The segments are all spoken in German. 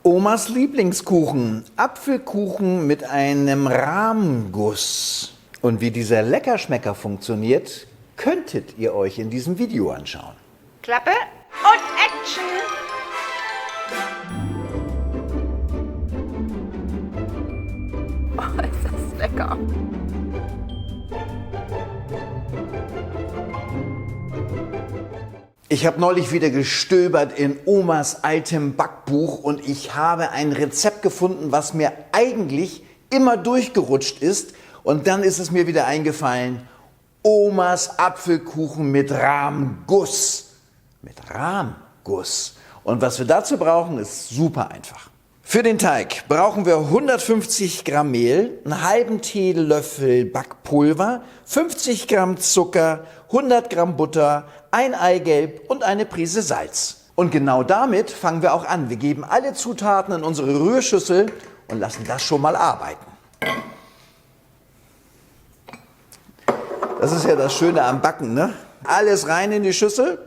Omas Lieblingskuchen, Apfelkuchen mit einem Rahmguss. Und wie dieser Leckerschmecker funktioniert, könntet ihr euch in diesem Video anschauen. Klappe und Action! Oh, ist das lecker. Ich habe neulich wieder gestöbert in Omas altem Backbuch und ich habe ein Rezept gefunden, was mir eigentlich immer durchgerutscht ist. Und dann ist es mir wieder eingefallen, Omas Apfelkuchen mit Rahmguss. Mit Rahmguss. Und was wir dazu brauchen, ist super einfach. Für den Teig brauchen wir 150 Gramm Mehl, einen halben Teelöffel Backpulver, 50 Gramm Zucker, 100 Gramm Butter, ein Eigelb und eine Prise Salz. Und genau damit fangen wir auch an. Wir geben alle Zutaten in unsere Rührschüssel und lassen das schon mal arbeiten. Das ist ja das Schöne am Backen, ne? Alles rein in die Schüssel,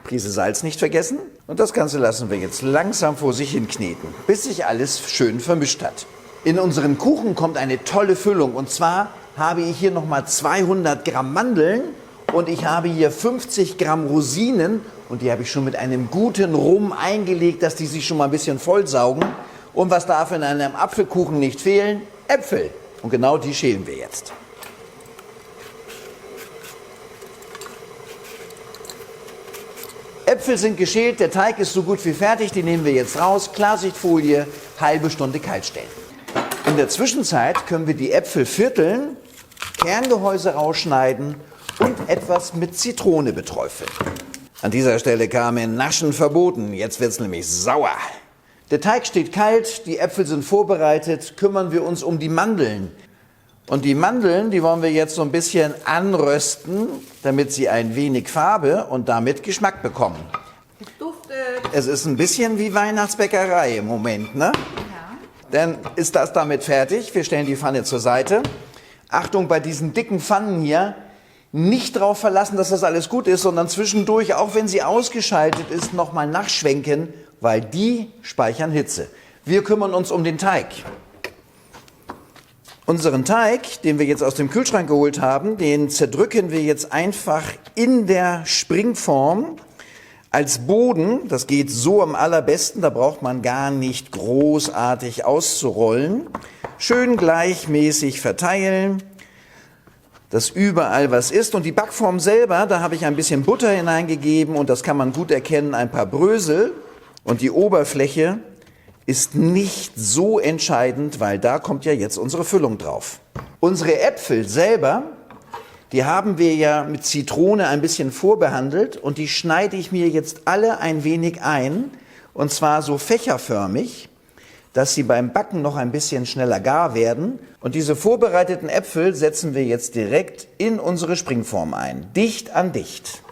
Prise Salz nicht vergessen. Und das Ganze lassen wir jetzt langsam vor sich hin kneten, bis sich alles schön vermischt hat. In unseren Kuchen kommt eine tolle Füllung. Und zwar habe ich hier nochmal 200 Gramm Mandeln und ich habe hier 50 Gramm Rosinen. Und die habe ich schon mit einem guten Rum eingelegt, dass die sich schon mal ein bisschen vollsaugen. Und was darf in einem Apfelkuchen nicht fehlen? Äpfel. Und genau die schälen wir jetzt. Äpfel sind geschält, der Teig ist so gut wie fertig, die nehmen wir jetzt raus, Klarsichtfolie, halbe Stunde kalt stellen. In der Zwischenzeit können wir die Äpfel vierteln, Kerngehäuse rausschneiden und etwas mit Zitrone beträufeln. An dieser Stelle kam ein Naschen verboten, jetzt wird es nämlich sauer. Der Teig steht kalt, die Äpfel sind vorbereitet, kümmern wir uns um die Mandeln. Und die Mandeln, die wollen wir jetzt so ein bisschen anrösten, damit sie ein wenig Farbe und damit Geschmack bekommen. Es duftet. Es ist ein bisschen wie Weihnachtsbäckerei im Moment, ne? Ja. Dann ist das damit fertig. Wir stellen die Pfanne zur Seite. Achtung, bei diesen dicken Pfannen hier, nicht darauf verlassen, dass das alles gut ist, sondern zwischendurch, auch wenn sie ausgeschaltet ist, nochmal nachschwenken, weil die speichern Hitze. Wir kümmern uns um den Teig. Unseren Teig, den wir jetzt aus dem Kühlschrank geholt haben, den zerdrücken wir jetzt einfach in der Springform als Boden. Das geht so am allerbesten, da braucht man gar nicht großartig auszurollen. Schön gleichmäßig verteilen, dass überall was ist. Und die Backform selber, da habe ich ein bisschen Butter hineingegeben und das kann man gut erkennen, ein paar Brösel. Und die Oberfläche ist nicht so entscheidend, weil da kommt ja jetzt unsere Füllung drauf. Unsere Äpfel selber, die haben wir ja mit Zitrone ein bisschen vorbehandelt und die schneide ich mir jetzt alle ein wenig ein und zwar so fächerförmig, dass sie beim Backen noch ein bisschen schneller gar werden. Und diese vorbereiteten Äpfel setzen wir jetzt direkt in unsere Springform ein, dicht an dicht.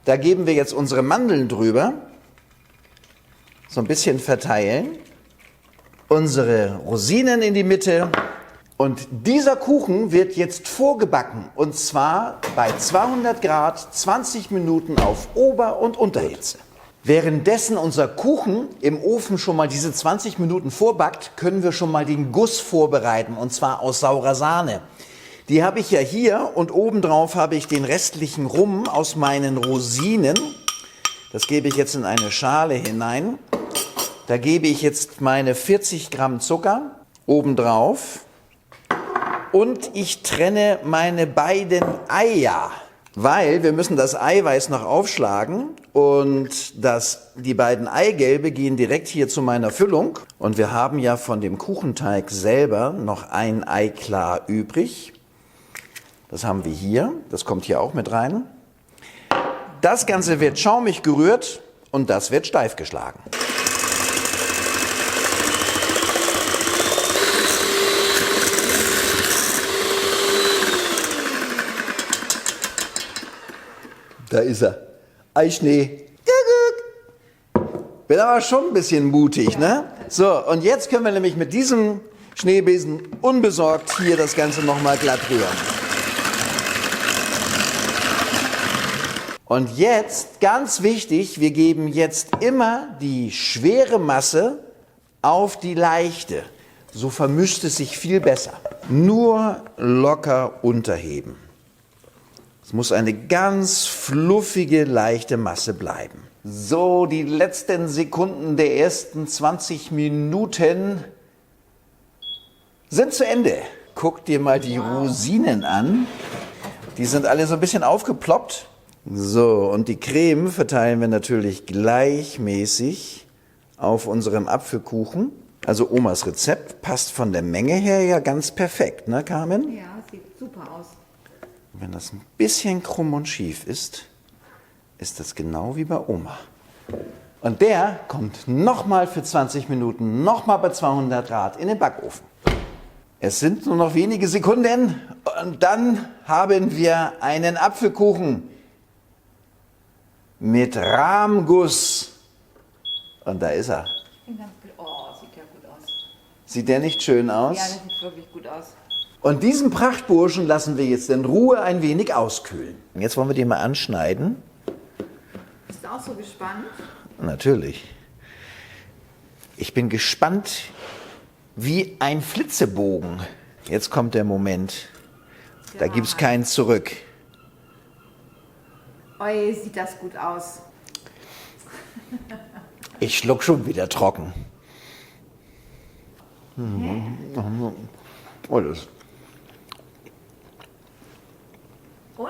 Da geben wir jetzt unsere Mandeln drüber, so ein bisschen verteilen. Unsere Rosinen in die Mitte und dieser Kuchen wird jetzt vorgebacken und zwar bei 200 Grad 20 Minuten auf Ober- und Unterhitze. Währenddessen unser Kuchen im Ofen schon mal diese 20 Minuten vorbackt, können wir schon mal den Guss vorbereiten und zwar aus saurer Sahne. Die habe ich ja hier und obendrauf habe ich den restlichen Rum aus meinen Rosinen. Das gebe ich jetzt in eine Schale hinein. Da gebe ich jetzt meine 40 Gramm Zucker obendrauf und ich trenne meine beiden Eier, weil wir müssen das Eiweiß noch aufschlagen und die beiden Eigelbe gehen direkt hier zu meiner Füllung und wir haben ja von dem Kuchenteig selber noch ein Eiklar übrig. Das haben wir hier, das kommt hier auch mit rein. Das Ganze wird schaumig gerührt und das wird steif geschlagen. Da ist er. Eischnee. Bin aber schon ein bisschen mutig, ne? So, und jetzt können wir nämlich mit diesem Schneebesen unbesorgt hier das Ganze nochmal glatt rühren. Und jetzt, ganz wichtig, wir geben jetzt immer die schwere Masse auf die leichte. So vermischt es sich viel besser. Nur locker unterheben. Es muss eine ganz fluffige, leichte Masse bleiben. So, die letzten Sekunden der ersten 20 Minuten sind zu Ende. Guck dir mal die Rosinen an. Die sind alle so ein bisschen aufgeploppt. So, und die Creme verteilen wir natürlich gleichmäßig auf unserem Apfelkuchen. Also Omas Rezept passt von der Menge her ja ganz perfekt, ne Carmen? Ja, sieht super aus. Wenn das ein bisschen krumm und schief ist, ist das genau wie bei Oma. Und der kommt nochmal für 20 Minuten, nochmal bei 200 Grad in den Backofen. Es sind nur noch wenige Sekunden und dann haben wir einen Apfelkuchen mit Rahmguss. Und da ist er. Oh, sieht ja gut aus. Sieht der nicht schön aus? Ja, das sieht wirklich gut aus. Und diesen Prachtburschen lassen wir jetzt in Ruhe ein wenig auskühlen. Jetzt wollen wir den mal anschneiden. Bist du auch so gespannt? Natürlich. Ich bin gespannt wie ein Flitzebogen. Jetzt kommt der Moment. Da gibt es kein Zurück. Oi, sieht das gut aus. Ich schluck schon wieder trocken. Oh, das. Und?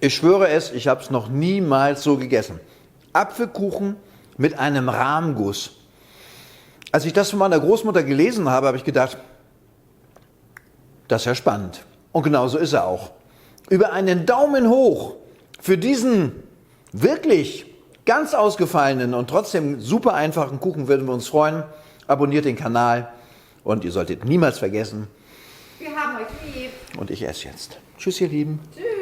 Ich schwöre es, ich habe es noch niemals so gegessen. Apfelkuchen mit einem Rahmguss. Als ich das von meiner Großmutter gelesen habe, habe ich gedacht, das ist ja spannend. Und genau so ist er auch. Über einen Daumen hoch für diesen wirklich ganz ausgefallenen und trotzdem super einfachen Kuchen würden wir uns freuen. Abonniert den Kanal und ihr solltet niemals vergessen, Wir haben euch lieb. und ich esse jetzt. Tschüss, ihr Lieben. Tschüss.